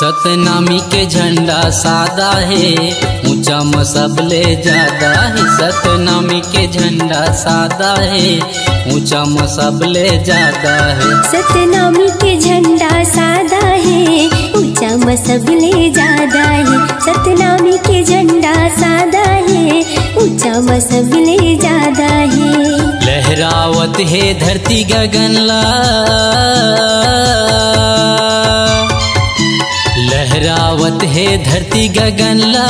सतनामी के झंडा सादा है, ऊंचा मसबले ज्यादा है। सतनामी के झंडा सादा है, ऊंचा मसबले ज्यादा है। सतनामी के झंडा सादा है, ऊंचा मसबले ज्यादा है। सतनामी के झंडा सादा है, ऊंचा मसबले ज्यादा है। लहरावत है धरती गगनला, लहरावत है धरती गगनला,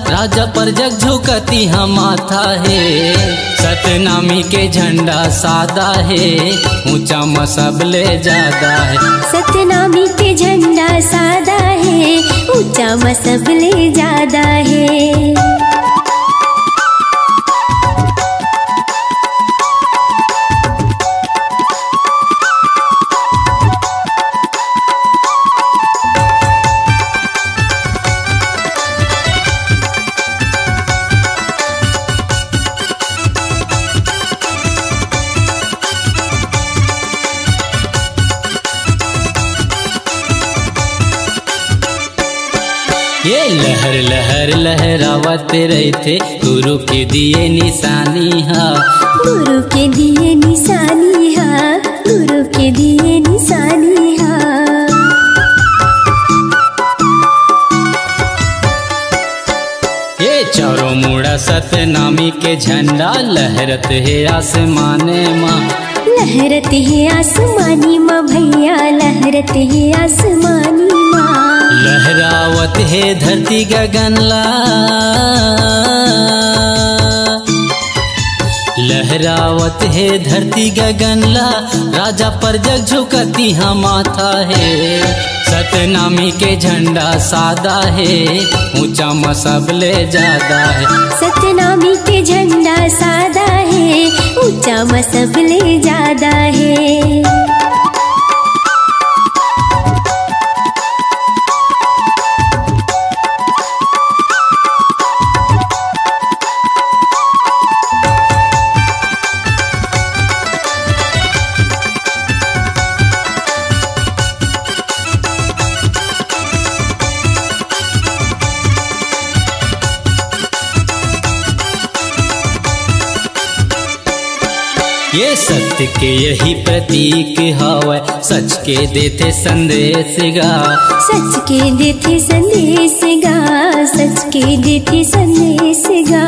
राजा पर जग झुकती हम माथा है। सतनामी के झंडा सादा है, ऊंचा मसबले ज्यादा है। सतनामी के झंडा सादा है, ऊंचा मसबले ज्यादा है। ये लहर लहर लहरावत रहे थे, गुरु के दिए निशानी हा, गुरु के दिए निशानी हा, गुरु के दिए निशानी हा। ये चारों मुड़ा सतनामी के झंडा, लहरत है आसमाने माँ, लहरत है आसमानी माँ भैया, लहरत है आसमानी माँ। लहरावत है धरती गगनला, लहरावत है धरती गगनला, राजा पर जग झुकती हम माथा है। सतनामी के झंडा सादा है, ऊंचा मसबले ज्यादा है। सतनामी के झंडा सादा है, ऊंचा मसबले ज्यादा है। ये सत्य के यही प्रतीक हवै, सच के देते संदेश गा, सच के देते संदेश गा, सच के देते संदेश गा।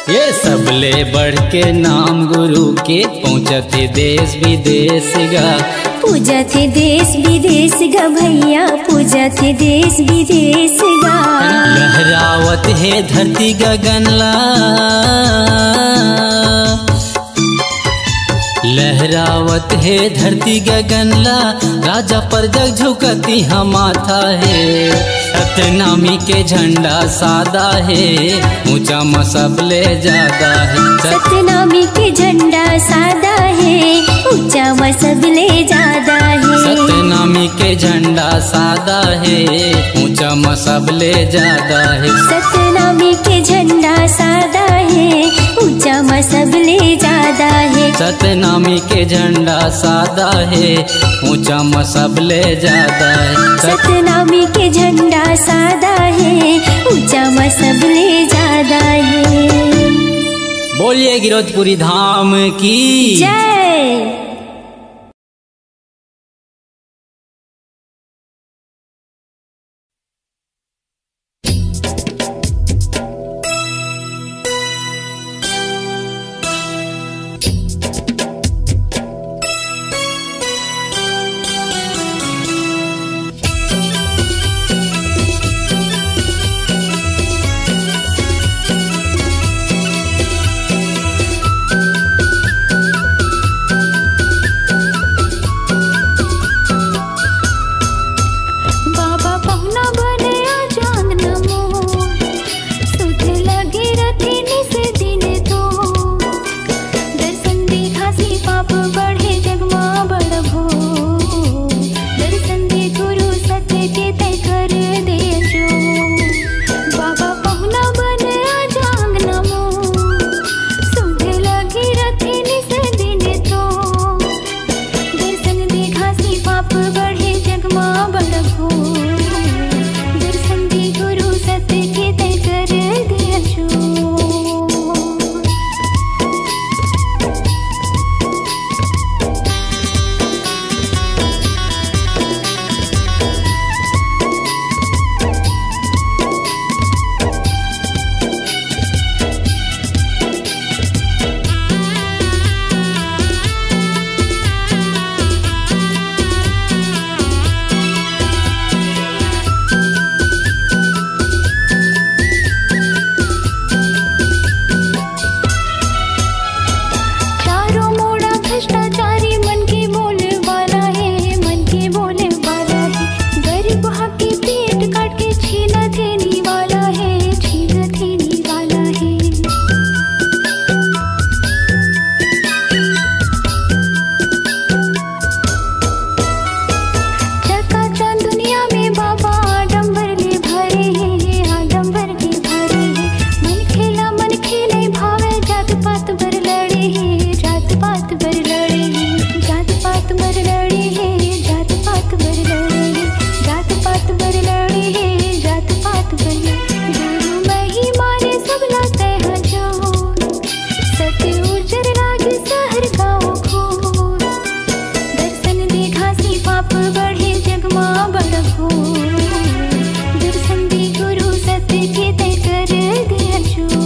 ये सबले बढ़ के नाम गुरु के, पहुँचते देश विदेश गा, पूजा थे देश विदेश गा भैया, पूजा थे देश विदेश गा। लहरावत है धरती गगनला, लहरावत है धरती गगनला, राजा पर जग झुकती हम माथा है। सतनामी के झंडा सादा है, ऊंचा मसबले ज्यादा है। सतनामी के झंडा सादा है, ऊंचा मसबले ज्यादा है। सतनामी के झंडा सादा है, ऊंचा मसबले ज्यादा है। सतनामी के झंडा सादा है, ऊंचा मसबले ज्यादा है। सतनामी के झंडा सादा है, ऊंचा मसबले ज्यादा है। सतनामी के झंडा सादा है, ऊंचा मसबले ज्यादा है। बोलिए गिरौदपुरी धाम की जय। पात बर लड़े हैं, जात पात बर लड़े हैं, जात पात बर लड़े हैं, जात पात बर लड़े हैं, जात पात बर गुरु महिमा रे सब लाते हैं जोर, सत्य उजर लागे शहर गाँव घोर, दर्शन देखा सी पाप बढ़े जग माँ बड़ घोर, दर्शन दे गुरु सत्य के तय कर दिया जोर।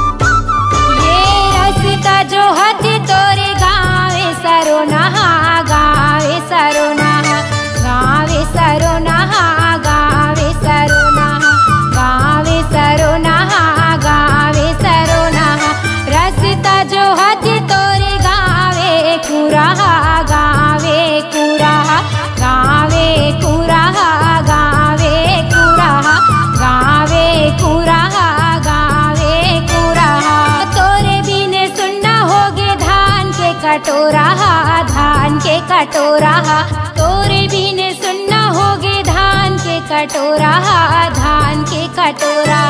ये रास्ता जो हद तोरे गाँव सरो नहा गा कटोरा, तोरे बिन सुनना होगे धान के कटोरा, धान के कटोरा।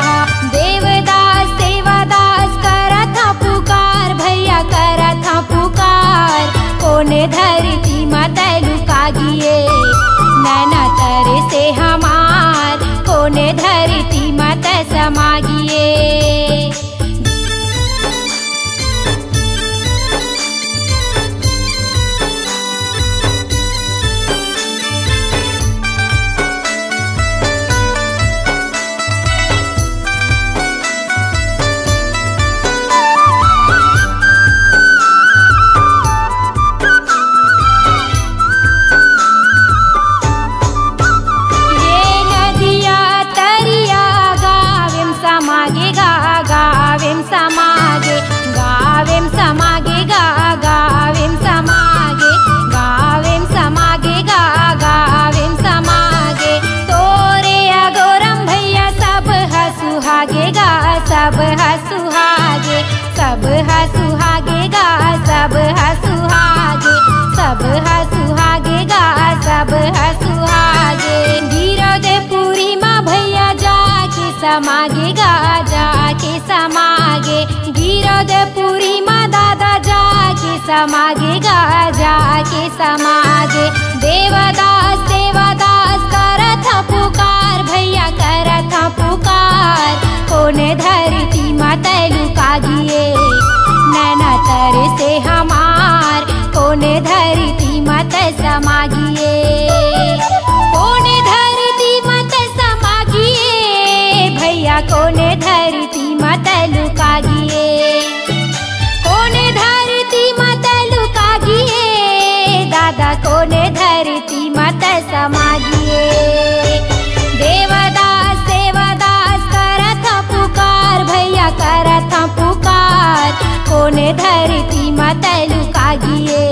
देवदास सेवादास करत था पुकार, भैया करत था पुकार। कोने धरती माता लुका गिए, नैना तरे से हमार, कोने धरती माता समा गिए। सब हसुहागे, सब हसुहागे गा, सब हसुहागे, सब हसुहागे गा, सब हसुहागे। गिरधपुरी माँ भैया जाके समागे गा, जाके समागे। गिरधपुरी माँ दादा जाके समागे गा, जाके समागे। देवदास सेवादास करत पुकार, भैया करत पुकार। कोने धरती माता लुका गिए, नैना तरे से हमार, कोने धरती माता समा गिए। कोने धरती माता समा गिए, भैया कोने धरती माता लुका गिए। कोने धरती माता लुका गिए, दादा कोने धरती माता समा गिए। देवदास सेवादास करत पुकार, भैया करत पुकार। कोने धरती माता लुका गिए,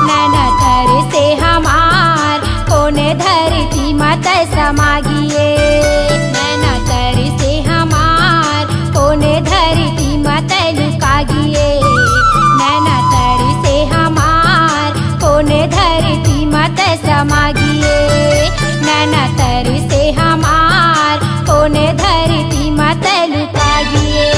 नैना तरे से हमार, कोने धरती माता समा गिए। नैना तरे से हमार, कोने धरती माता लुका गिए। नैना तरे से हमार, कोने धरती माता समा गिए। नैना तरे से हमार, कोने धरती माता लुका गिए।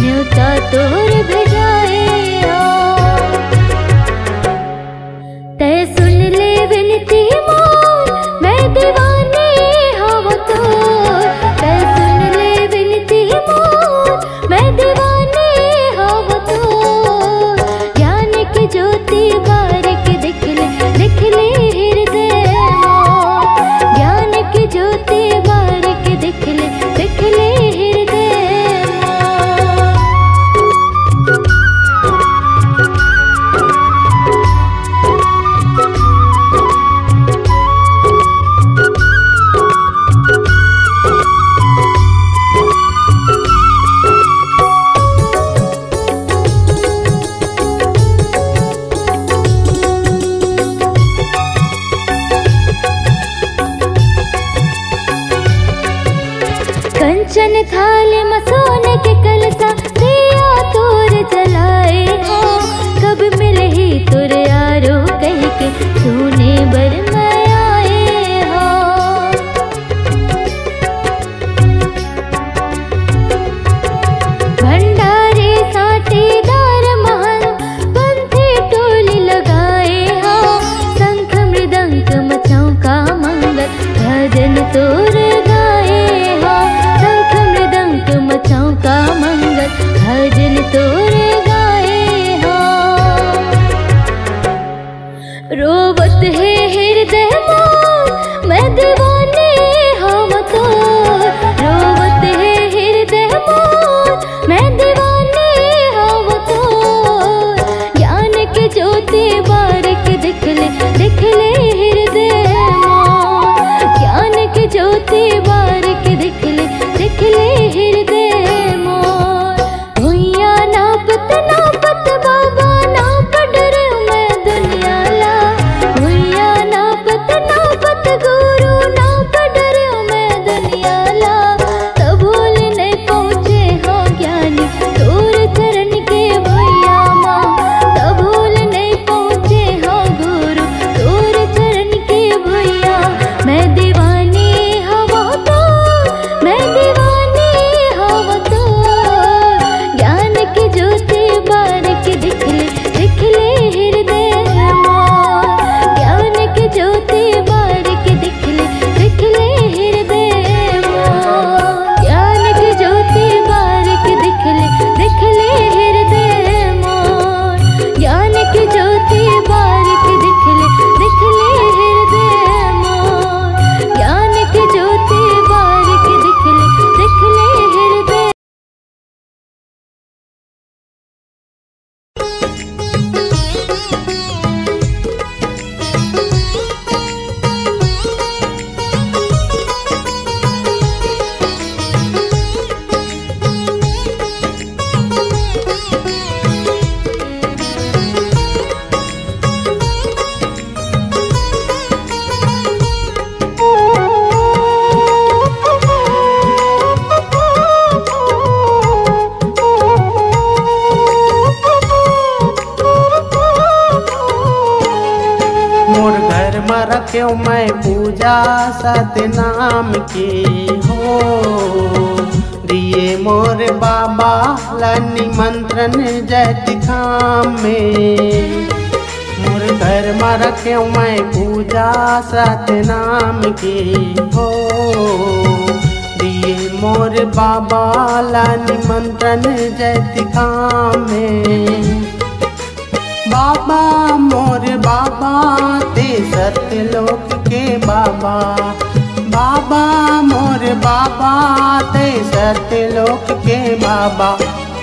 न्योता तोर भेजाए तय सुन ले विनती मोर मैं दीवानी हूँ तोर तय सुन ले विनती मोर मैं दीवानी हूँ तोर ज्ञान की ज्योति बारिक दिख ले हृदय मोर ज्ञान की ज्योति बारिक दिख ले हृदय कंचन थाल में सोने के कलसा दिया तोर जलाए हो कब मिले ही तुर यारो कह के सोने बर मैं आए हो भंडारे साटीदार महल पंथी टोली लगाए हो शंख मृदंग मचाऊ का मंगल भजन तोर मचाऊ का मंगल भजन तोर गाए हो रोवत है हृदय मोर मैं दीवानी हूँ तोर रोवत है हृदय मोर मैं दीवानी हूँ तोर ज्ञान की ज्योति बारिक दिख ले हृदय मोर ज्ञान की ज्योति बारिक दिख ले हृदय मोर भुइया नापत नापत बाबा नाप डरे मैं दुनिया ला भुइया नापत नापत गुरु नाप डरे मैं दुनिया ला तब भूल नहीं पहुँचे हो ज्ञानी तोर चरण के भैया माँ तब भूल नहीं पहुँचे हो गुरु तोर चरण के भैया मैं दीवानी हवा तो मैं दीवानी ज्ञान की ज्योति बारिक दिख ले हृदय मोर ज्ञान की ज्योति बारिक दिख ले हृदय मोर ज्ञान की ज्योति बारिक दिख ले हृदय मोर ज्ञान की ज्योति बारिक दिख ले हृदय मोर ज्ञान की ज्योति बारिक दिख ले हृदय रख्यो मैं पूजा सतनाम की हो दिए मोर बाबा ला निमंत्रण जैत खाम में मोर घर में रख्यो मैं पूजा सतनाम की हो दिए मोर बाबा ला निमंत्रण जैत खाम में बाबा मोर बाबा ते सत्यलोक के बाबा बाबा मोर बाबा ते सत्यलोक के बाबा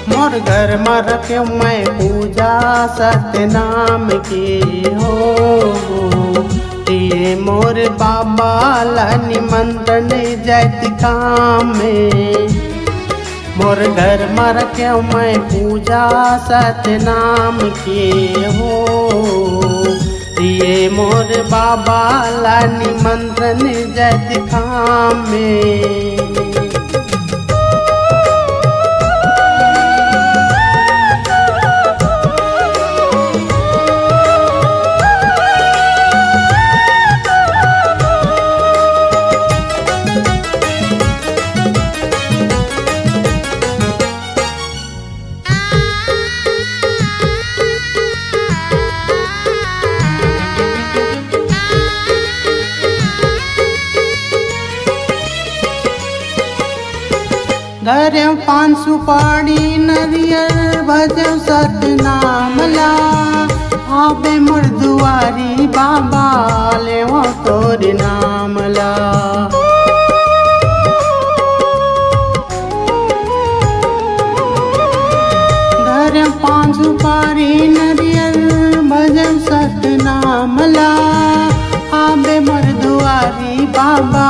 मोर घर में रखे मैं पूजा सतनाम की हो दिए मोर बाबा ला निमंत्रण जैत काम में मोर घर में रखे मैं पूजा सतनाम की हो दिए मोर बाबा ला निमंत्रण जैत खाम में घर पान सुपारी नरियर भजन सतनामला आबे मोर दुआरी बाबा लेवो तोर नामला। घर पान सुपारी नरियर भजन सतनामला आबे मोर दुआरी बाबा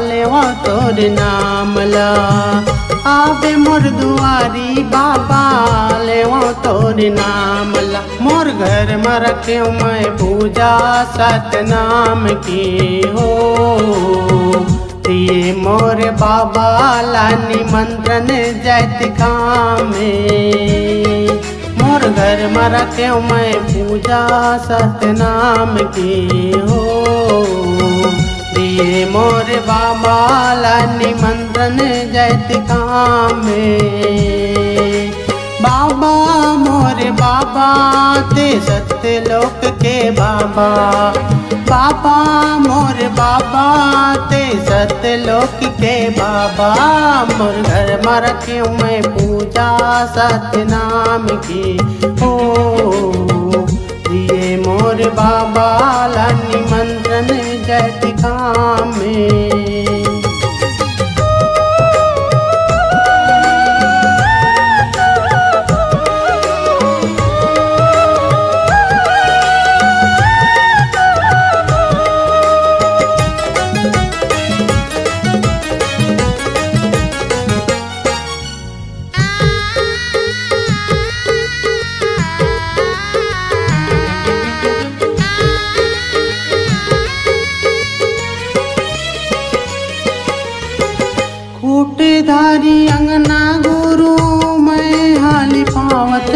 लेवो तोर नामला। आबे मोर दुआरी बाबा लेवो तोर नामला। मोर घर में रख्यो मैं पूजा सतनाम की हो ये मोर बाबा ला निमंत्रण जैत खामे। मोर घर में रख्यो मैं पूजा सतनाम की हो ये मोर बाबा ला निमंत्रण जैत खामे। बाबा मोर बाबा ते सत्य लोक के बाबा। बाबा मोर बाबा ते सत्य लोक के बाबा। मोर घर में रख्यो मैं पूजा सतनाम की हो ये मोर बाबा ला निमंत्रण जैत खामे। धारी अंगना गुरु मैं हाली पावत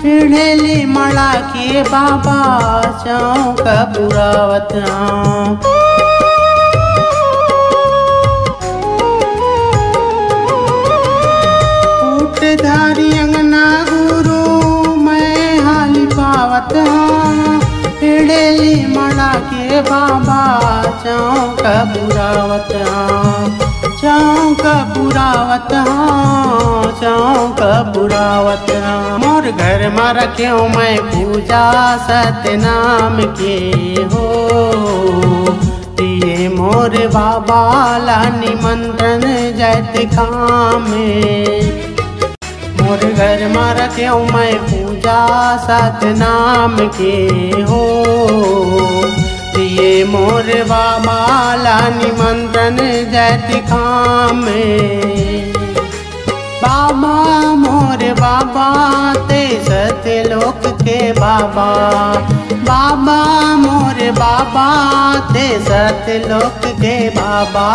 पीढ़ेली मड़ा के बाबा चौक पुरावत। धारी अंगना गुरु मैं हाली पावत पीढ़ेली मड़ा के बाबा चौक पुरावत। चौक पुरावत चौक पुरावत। मोर घर में रख्यो मैं पूजा सतनाम के हो ये मोर बाबा ला निमंत्रण जैत खामे। मोर घर में रख्यो मैं पूजा सतनाम के हो ये मोर बाबा ला निमंत्रण जैत खामे। बाबा मोर बाबा ते सत्य लोक के बाबा। बाबा मोर बाबा ते सत्य लोक के बाबा।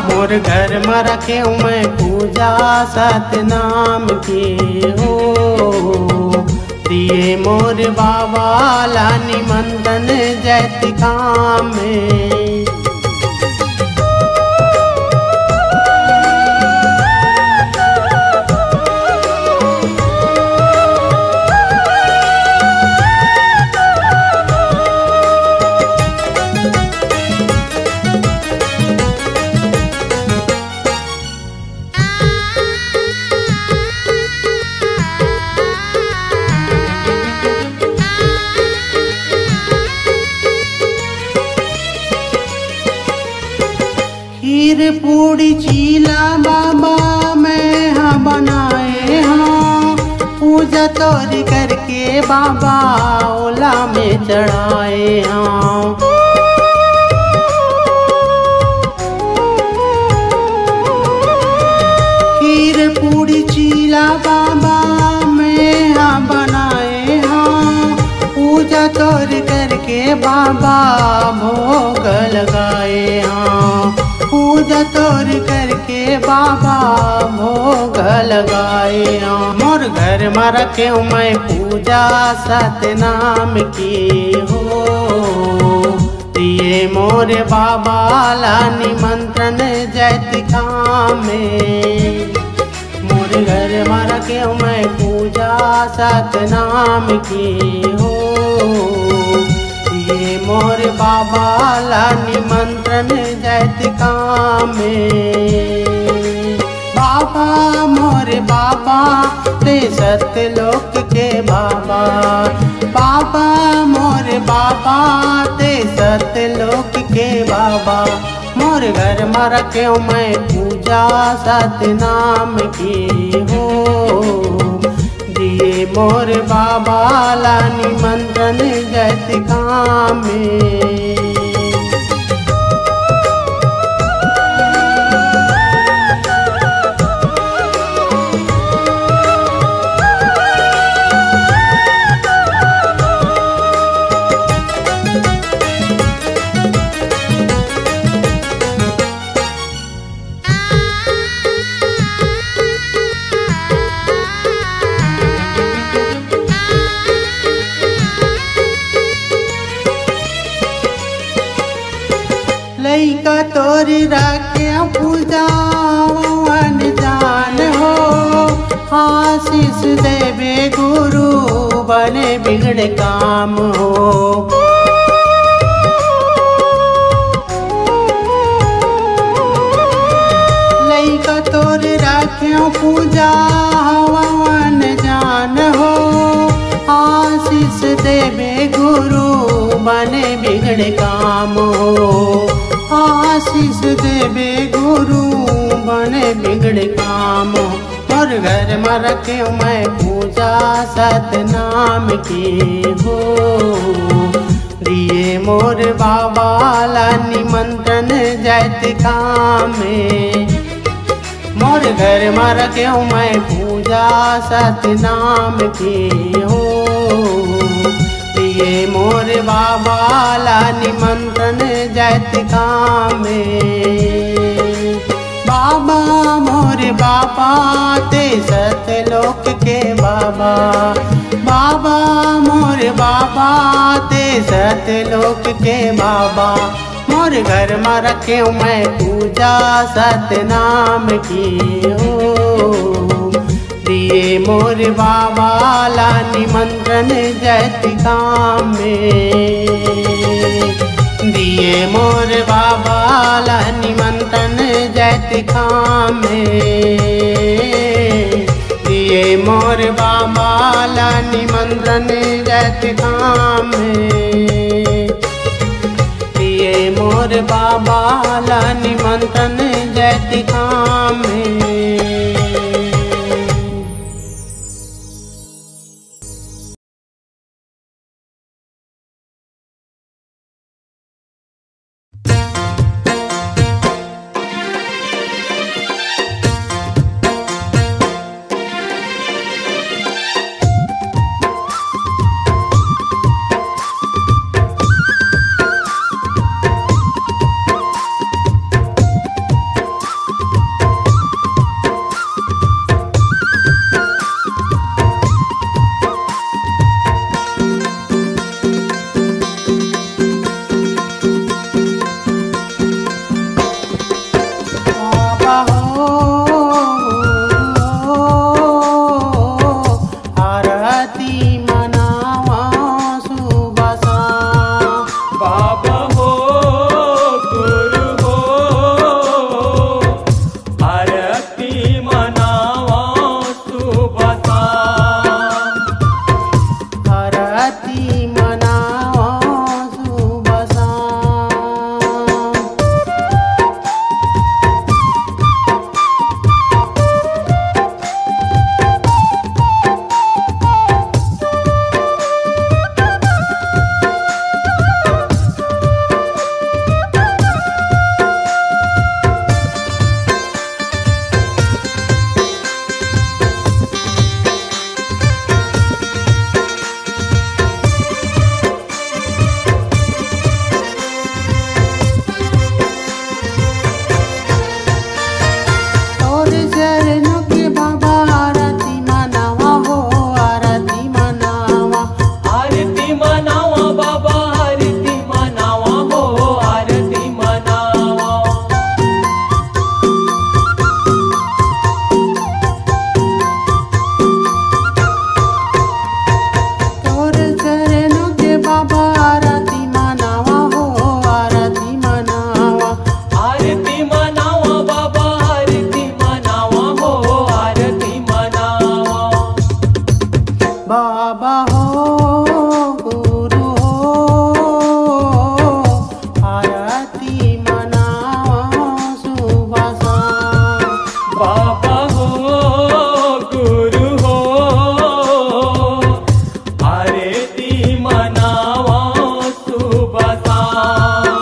मोर घर में रख्यो मैं पूजा सतनाम की हो ये मोर बाबा ला निमंत्रण जैत खामे। खीर पूड़ी चीला बाबा मैं हाँ बनाए हाँ। पूजा तोरी करके बाबा ओला में चढ़ाए हाँ। खीर पूड़ी चीला बाबा मैं हाँ बनाए हाँ। पूजा तोरी करके बाबा भोग लगाए हाँ। पूजा तोर करके बाबा भोग लगाए हाँ। मोर घर में रख्यो मैं पूजा सतनाम की हो ये मोर बाबा ला निमंत्रण जैत खामे। मोर घर में रख्यो मैं पूजा सतनाम की हो ये मोर बाबा ला निमंत्रण जैत खामे। बाबा मोरे बाबा ते सतलोक के बाबा, बाबा मोरे बाबा ते सतलोक के बाबा। मोर घर में रख्यो मैं पूजा सतनाम की हो, दिए मोर बाबा ला निमंत्रण जत काम में। लइका तोरी राखे पूजा जान हो, आशीष देवे गुरु बने बिगड़े काम हो। लइका तोरी राखे पूजा जान हो, आशीष देवे गुरु बने बिगड़े काम हो। आशीष देवे गुरु बने बिगड़े काम। और घर में रखे मैं पूजा सतनाम की हो, दिए मोर बाबा ला निमंत्रण जत काम में। मोर घर में रखे मैं पूजा सतनाम की हो, दिए मोर बाबा ला निमंत्रण जत काम में। बाबा मोर बाबा ते सतलोक के बाबा, बाबा मोर बाबा ते सतलोक के बाबा। मोर घर में रखे मैं पूजा सतनाम की हो, दिए मोर बाबा ला निमंत्रण जत काम में। दिए मोर बाबा ला निमंत्रण जत काम में, दिए मोर बाबा ला निमंत्रण जत काम में। दिए मोर बाबा ला निमंत्रण जत काम में। बाबा हो गुरु हो आरती मनाओ सुबह शाम। बाबा हो गुरु हो आरती मनाओ सुबह शाम।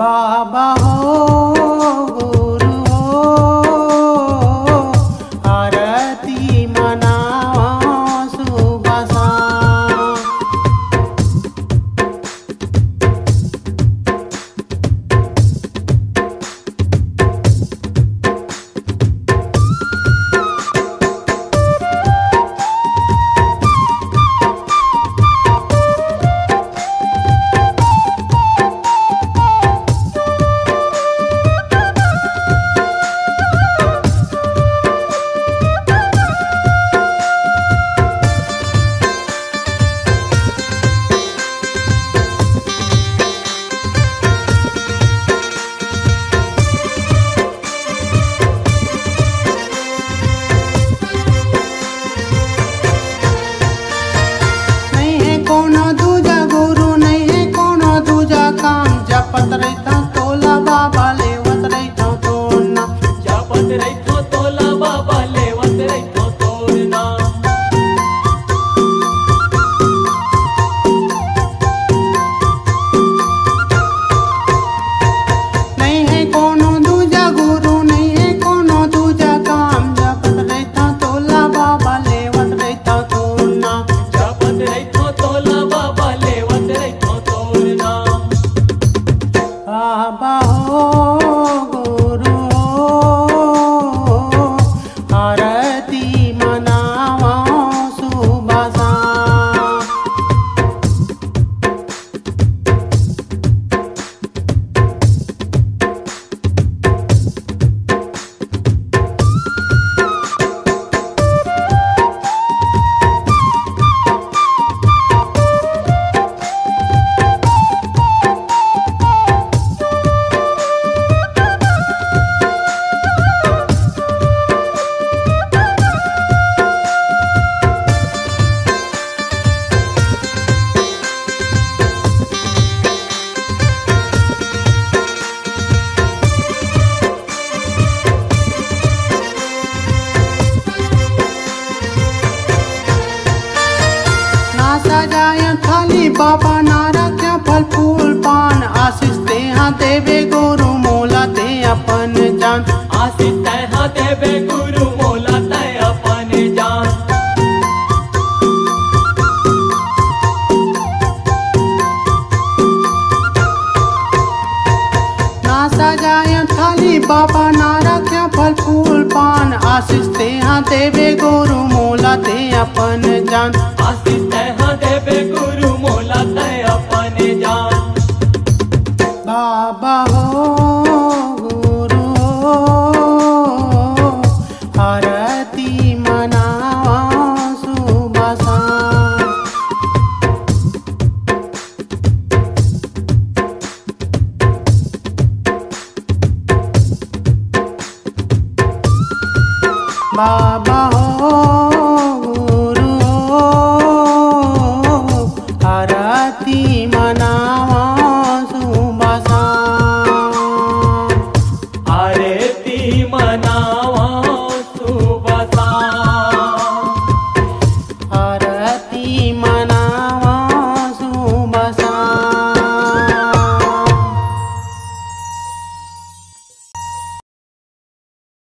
बाबा हो गुरु हो आरती मनाओ सुबह शाम। जपत रहता तोला बाबा लेवत रहता तोड़ना। जपत रहता तोला बाबा लेवत रहता तोड़ना। नहीं है कोनो दूजा गुरु नहीं है कोनो दूजा काम जपत रहता तोला बाबा लेवत रहता तोड़ना। जपत रहता तोला बाबा लेवत रहता तोड़ना। बाबा हो गुरु हो आरती मनाओ सुबह शाम। सजाया थाली बाबा ना रख्या फल फूल पान आशीष ते हाँ देवे गुरु मोला ते अपन जान। आशीष ते हाँ देवे गुरु मोला ते अपन जान। ना सजाया थाली बाबा ना रख्या फल फूल पान आशीष ते हाँ देवे गुरु मोला ते अपन जान। आशीष ते हाँ देवे गुरु मोला ते अपन जान। बाबा हो